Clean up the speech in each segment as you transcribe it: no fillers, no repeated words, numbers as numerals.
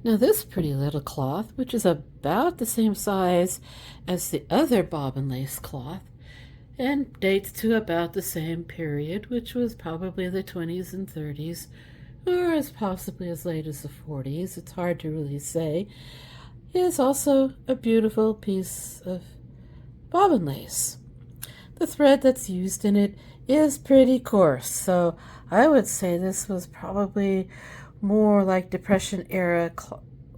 Now this pretty little cloth, which is about the same size as the other bobbin lace cloth, and dates to about the same period, which was probably the 20s and 30s, or as possibly as late as the 40s, it's hard to really say, is also a beautiful piece of bobbin lace. The thread that's used in it is pretty coarse, so I would say this was probably more like Depression era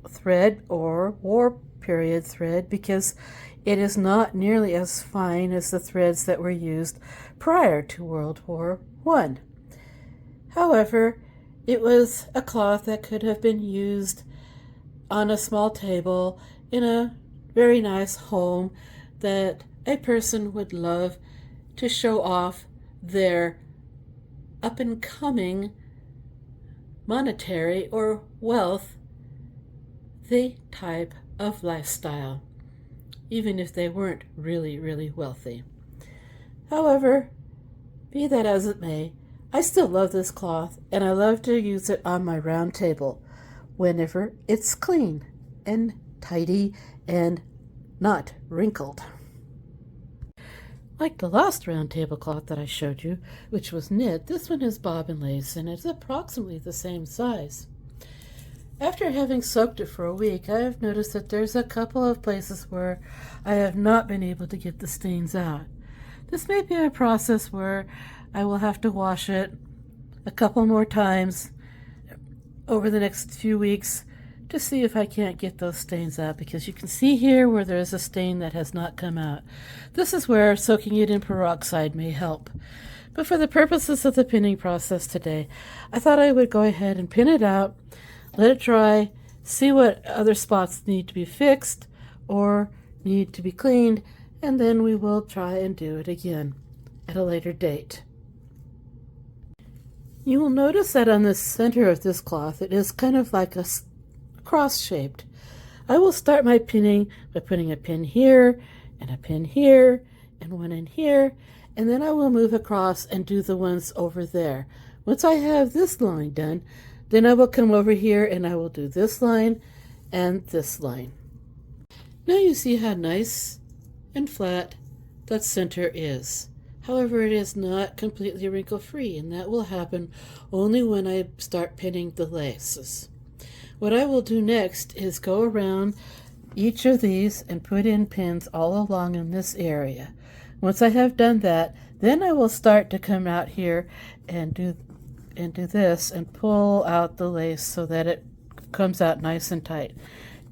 thread or war period thread, because it is not nearly as fine as the threads that were used prior to World War I. However, it was a cloth that could have been used on a small table in a very nice home that a person would love to show off their up and coming monetary or wealth, the type of lifestyle, even if they weren't really, really wealthy. However, be that as it may, I still love this cloth, and I love to use it on my round table whenever it's clean and tidy and not wrinkled. Like the last round tablecloth that I showed you, which was knit, this one is bobbin lace and it's approximately the same size. After having soaked it for a week, I have noticed that there's a couple of places where I have not been able to get the stains out. This may be a process where I will have to wash it a couple more times over the next few weeks to see if I can't get those stains out, because you can see here where there's a stain that has not come out. This is where soaking it in peroxide may help. But for the purposes of the pinning process today, I thought I would go ahead and pin it out, let it dry, see what other spots need to be fixed or need to be cleaned, and then we will try and do it again at a later date. You will notice that on the center of this cloth, it is kind of like a cross-shaped. I will start my pinning by putting a pin here and a pin here and one in here, and then I will move across and do the ones over there. Once I have this line done, then I will come over here and I will do this line and this line. Now you see how nice and flat that center is. However, it is not completely wrinkle-free, and that will happen only when I start pinning the laces. What I will do next is go around each of these and put in pins all along in this area. Once I have done that, then I will start to come out here and do this and pull out the lace so that it comes out nice and tight.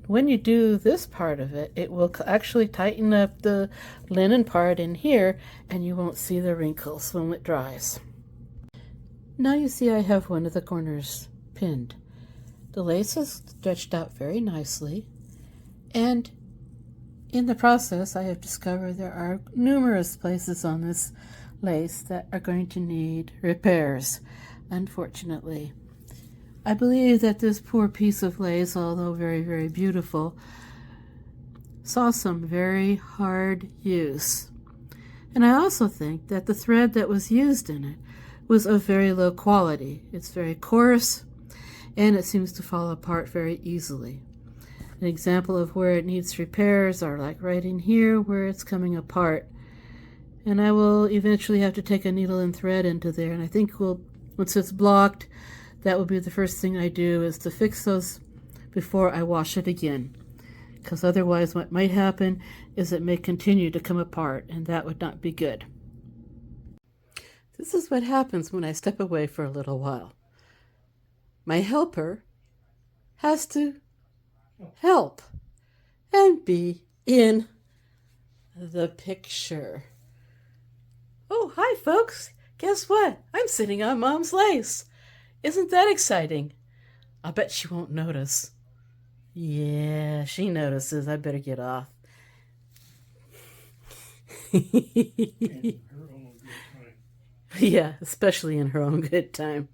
When you do this part of it, it will actually tighten up the linen part in here, and you won't see the wrinkles when it dries. Now you see I have one of the corners pinned. The lace is stretched out very nicely, and in the process I have discovered there are numerous places on this lace that are going to need repairs, unfortunately. I believe that this poor piece of lace, although very, very beautiful, saw some very hard use. And I also think that the thread that was used in it was of very low quality. It's very coarse, and it seems to fall apart very easily. An example of where it needs repairs are like right in here where it's coming apart. And I will eventually have to take a needle and thread into there, and I think once it's blocked, that will be the first thing I do, is to fix those before I wash it again. Because otherwise what might happen is it may continue to come apart, and that would not be good. This is what happens when I step away for a little while. My helper has to help and be in the picture. Oh, hi folks! Guess what? I'm sitting on Mom's lace. Isn't that exciting? I bet she won't notice. Yeah, she notices. I better get off. Yeah, especially in her own good time.